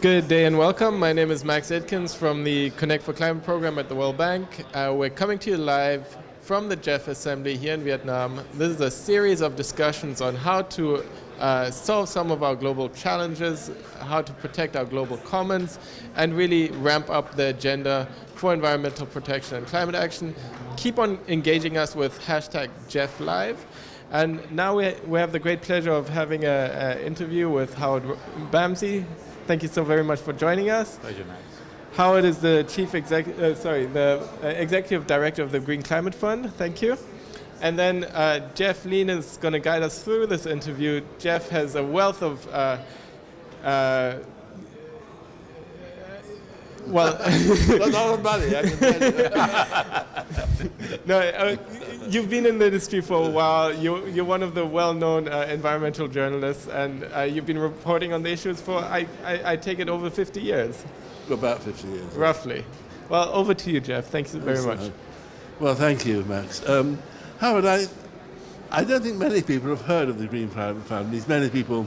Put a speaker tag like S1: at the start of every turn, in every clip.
S1: Good day and welcome. My name is Max Edkins from the Connect for Climate program at the World Bank. We're coming to you live from the GEF Assembly here in Viet Nam. This is a series of discussions on how to solve some of our global challenges, how to protect our global commons, and really ramp up the agenda for environmental protection and climate action. Keep on engaging us with hashtag GEFLive. And now we have the great pleasure of having an interview with Howard Bamsey. Thank you so very much for joining us.
S2: Pleasure, Max.
S1: Howard is the executive director of the Green Climate Fund. Thank you. And then Jeff Lean is going to guide us through this interview. Jeff has a wealth of
S3: not money, I can tell you.
S1: No, you've been in the industry for a while. You're one of the well-known environmental journalists, and you've been reporting on the issues for, I take it, over 50 years.
S3: About 50 years.
S1: Roughly. Well, over to you, Jeff. Thank you very much.
S3: Well, thank you, Max. Howard, I don't think many people have heard of the Green Climate Fund. There's many people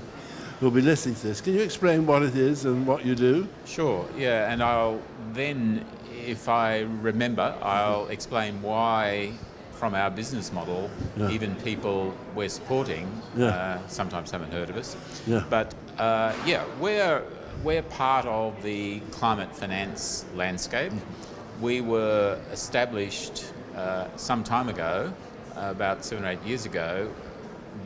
S3: who will be listening to this. Can you explain what it is and what you do?
S2: Sure, yeah, and I'll then, if I remember, I'll explain why, from our business model, even people we're supporting sometimes haven't heard of us.
S3: Yeah.
S2: But we're part of the climate finance landscape. We were established some time ago, about 7 or 8 years ago,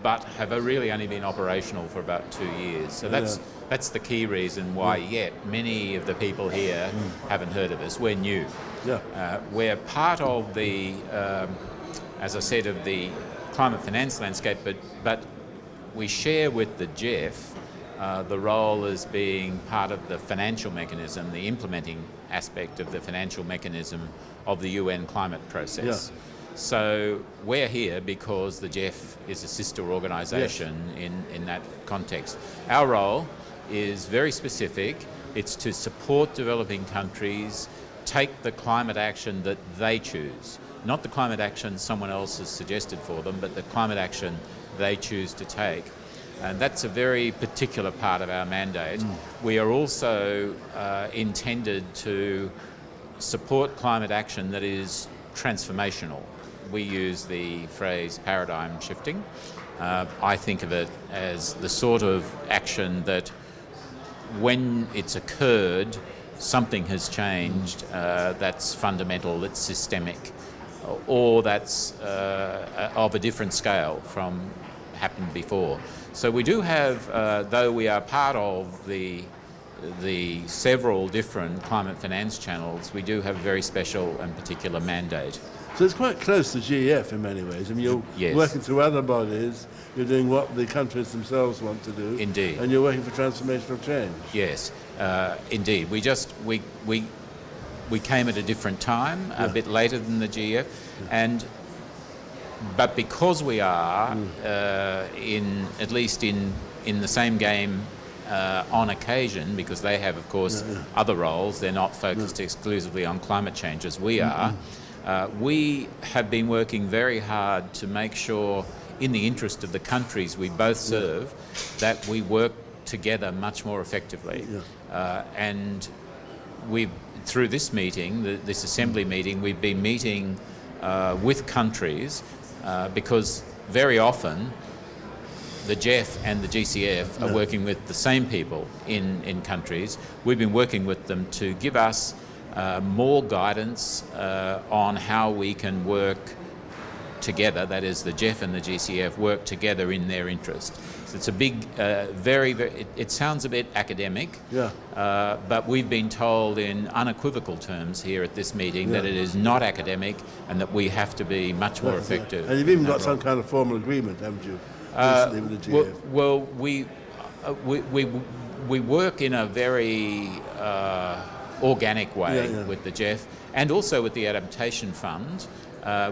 S2: but have really only been operational for about 2 years. So that's the key reason why yet many of the people here haven't heard of us. We're new.
S3: Yeah.
S2: We're part of the, as I said, of the climate finance landscape, but we share with the GEF the role as being part of the financial mechanism, the implementing aspect of the financial mechanism of the UN climate process.
S3: Yeah.
S2: So we're here because the GEF is a sister organisation in that context. Our role is very specific. It's to support developing countries take the climate action that they choose. Not the climate action someone else has suggested for them, but the climate action they choose to take. And that's a very particular part of our mandate. We are also intended to support climate action that is transformational. We use the phrase paradigm shifting. I think of it as the sort of action that when it's occurred, something has changed that's fundamental, that's systemic, or that's of a different scale from happened before. So we do have, though we are part of the several different climate finance channels, we do have a very special and particular mandate.
S3: So it's quite close to GEF in many ways. I mean, you're working through other bodies, you're doing what the countries themselves want to do.
S2: Indeed.
S3: And you're working for transformational change.
S2: Yes, indeed. We came at a different time, a bit later than the GEF, but because we are at least in the same game on occasion, because they have, of course, other roles, they're not focused exclusively on climate change as we are. We have been working very hard to make sure, in the interest of the countries we both serve, that we work together much more effectively. And through this meeting, this assembly meeting, we've been meeting with countries because very often the GEF and the GCF are working with the same people in countries. We've been working with them to give us more guidance on how we can work together, that is the GEF and the GCF work together in their interest. So it's a big, it sounds a bit academic, but we've been told in unequivocal terms here at this meeting that it is not academic and that we have to be much more effective.
S3: And you've even got some kind of formal agreement, haven't you, recently with the GEF?
S2: Well, we work in a very organic way with the GEF and also with the Adaptation Fund,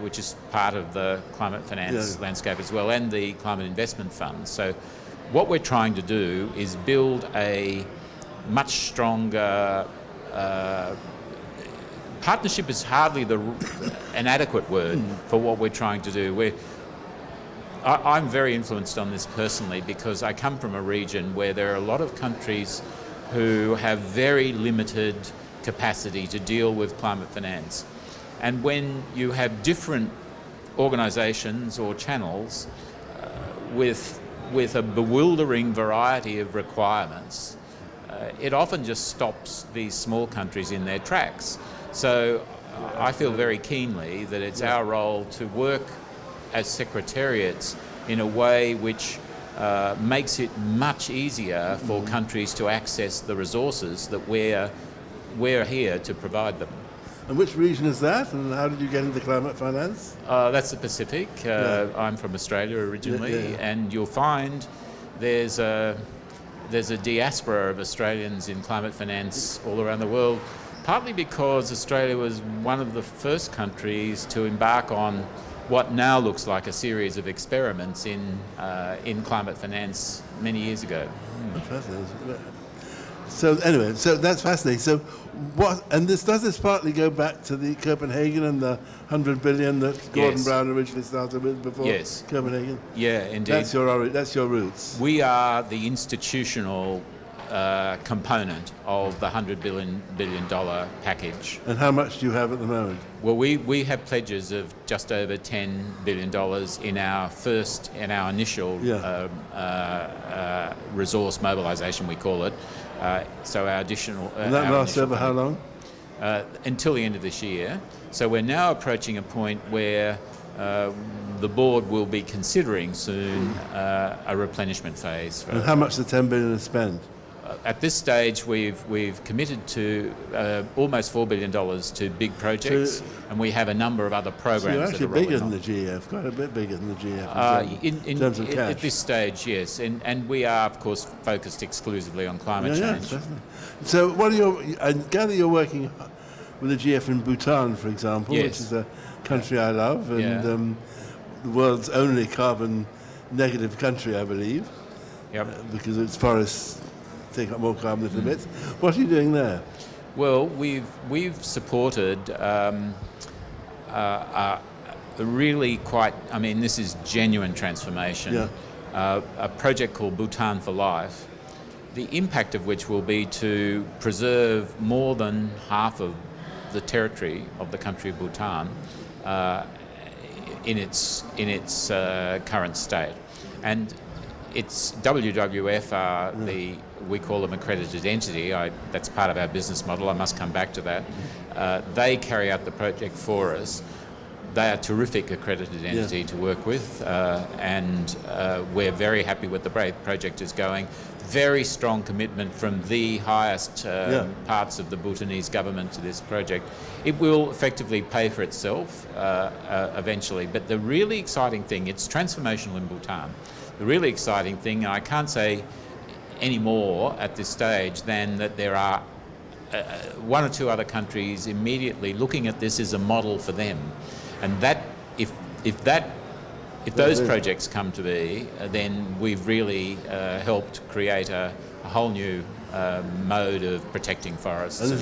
S2: which is part of the climate finance landscape as well, and the Climate Investment Fund. So what we're trying to do is build a much stronger partnership is hardly an adequate word for what we're trying to do. I'm very influenced on this personally because I come from a region where there are a lot of countries who have very limited capacity to deal with climate finance. And when you have different organisations or channels with a bewildering variety of requirements, it often just stops these small countries in their tracks. So I feel very keenly that it's our role to work as secretariats in a way which makes it much easier for countries to access the resources that we're here to provide them.
S3: And which region is that, and how did you get into climate finance?
S2: That's the Pacific. I'm from Australia originally, and you'll find there's a diaspora of Australians in climate finance all around the world, partly because Australia was one of the first countries to embark on what now looks like a series of experiments in climate finance many years ago.
S3: Fascinating. So anyway, so that's fascinating. So does this partly go back to the Copenhagen and the 100 billion that Gordon Brown originally started with before Copenhagen?
S2: Yeah, indeed.
S3: That's your roots.
S2: We are the institutional component of the $100 billion package.
S3: And how much do you have at the moment?
S2: Well, we have pledges of just over $10 billion in our initial resource mobilisation, we call it. So our additional...
S3: and that lasts over how long?
S2: Until the end of this year. So we're now approaching a point where the board will be considering soon a replenishment phase.
S3: And how much the 10 billion is spent?
S2: At this stage, we've committed to almost $4 billion to big projects, and we have a number of other programs. So
S3: you're actually
S2: that are
S3: bigger than
S2: on.
S3: the GEF, quite a bit bigger than the GEF in terms of cash.
S2: At this stage, yes, and we are, of course, focused exclusively on climate change.
S3: Yeah, so I gather you're working with the GEF in Bhutan, for example, which is a country I love, and the world's only carbon negative country, I believe. Because its forests take up more carbon than it emits. What are you doing there?
S2: Well, we've supported a really quite, I mean, this is genuine transformation, a project called Bhutan for Life, the impact of which will be to preserve more than half of the territory of the country of Bhutan in its current state. And it's WWF are we call them accredited entity. That's part of our business model. I must come back to that. They carry out the project for us. They are a terrific accredited entity to work with, and we're very happy with the way the project is going. Very strong commitment from the highest parts of the Bhutanese government to this project. It will effectively pay for itself eventually, but the really exciting thing, it's transformational in Bhutan. The really exciting thing, and I can't say any more at this stage than that there are one or two other countries immediately looking at this as a model for them, and that if those projects come to be, then we've really helped create a whole new mode of protecting forests.
S3: And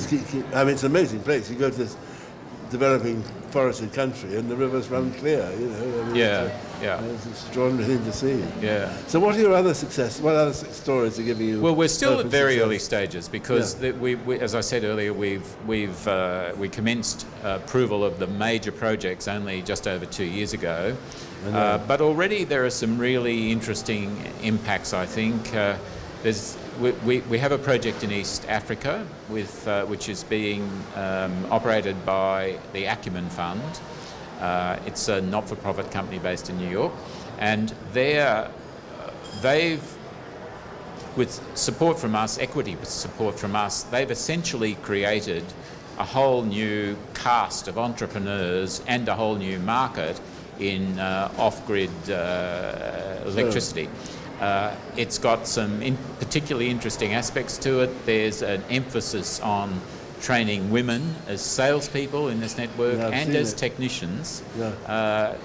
S3: I mean, it's an amazing place. You go to this developing forested country and the rivers run clear, you know. I mean, it's an extraordinary thing to see. So what are your other successes? What other stories are giving you?
S2: Well, we're still at very early stages because we, as I said earlier, we commenced approval of the major projects only just over 2 years ago. But already there are some really interesting impacts, I think. We have a project in East Africa which is being operated by the Acumen Fund. It's a not-for-profit company based in New York, and they've, with support from us, equity support from us, they've essentially created a whole new cast of entrepreneurs and a whole new market in off-grid electricity. It's got some particularly interesting aspects to it. There's an emphasis on training women as salespeople in this network and as technicians. I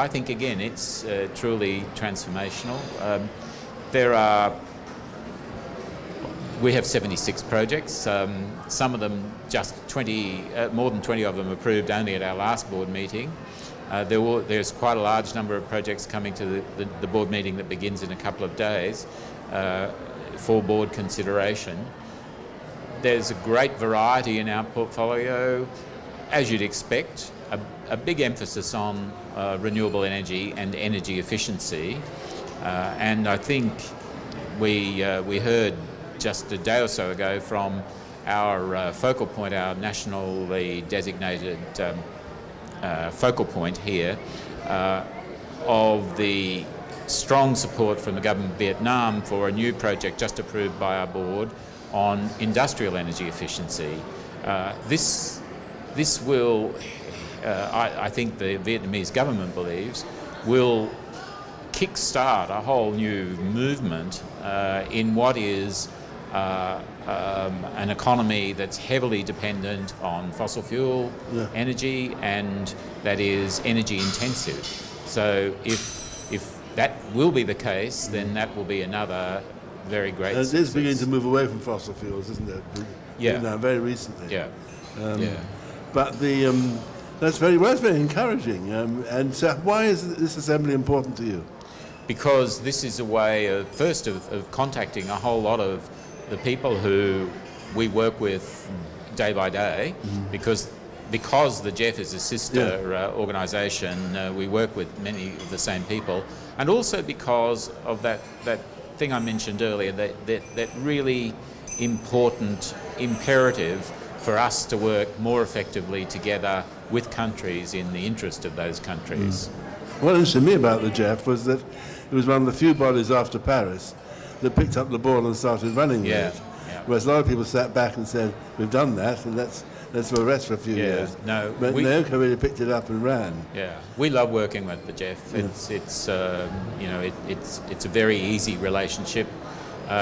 S2: think, again, it's truly transformational. We have 76 projects. Some of them just more than 20 of them approved only at our last board meeting. There's quite a large number of projects coming to the board meeting that begins in a couple of days. for board consideration. There's a great variety in our portfolio, as you'd expect, a big emphasis on renewable energy and energy efficiency. And I think we heard just a day or so ago from our focal point, our nationally designated focal point here, of the strong support from the government of Viet Nam for a new project just approved by our board on industrial energy efficiency. This will, I think the Vietnamese government believes, will kickstart a whole new movement in what is an economy that's heavily dependent on fossil fuel energy and that is energy intensive. So if that will be the case, then that will be another very great success.
S3: It is beginning to move away from fossil fuels, isn't it?
S2: Yeah.
S3: Now, very recently.
S2: Yeah.
S3: But that's very encouraging. And so why is this assembly important to you?
S2: Because this is a way of, first, of contacting a whole lot of the people who we work with day by day, because the GEF is a sister organisation, we work with many of the same people, and also because of that thing I mentioned earlier, that really important imperative for us to work more effectively together with countries in the interest of those countries.
S3: What interested me about the GEF was that it was one of the few bodies after Paris that picked up the ball and started running with it. Whereas a lot of people sat back and said, we've done that, and let's rest for a few years.
S2: No,
S3: but Naoka really picked it up and ran.
S2: Yeah, we love working with the GEF. It's you know, it's a very easy relationship.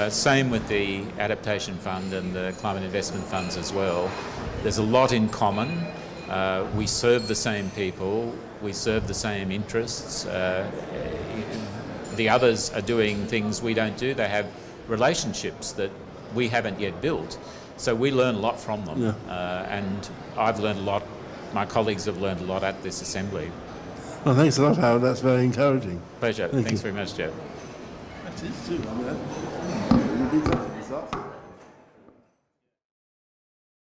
S2: Same with the Adaptation Fund and the Climate Investment Funds as well. There's a lot in common. We serve the same people. We serve the same interests. The others are doing things we don't do. They have relationships that we haven't yet built. So we learn a lot from them. And I've learned a lot. My colleagues have learned a lot at this assembly.
S3: Well, thanks a lot, Howard. That's very encouraging.
S2: Pleasure. Thanks very much, Jeff.
S3: That is too. I mean,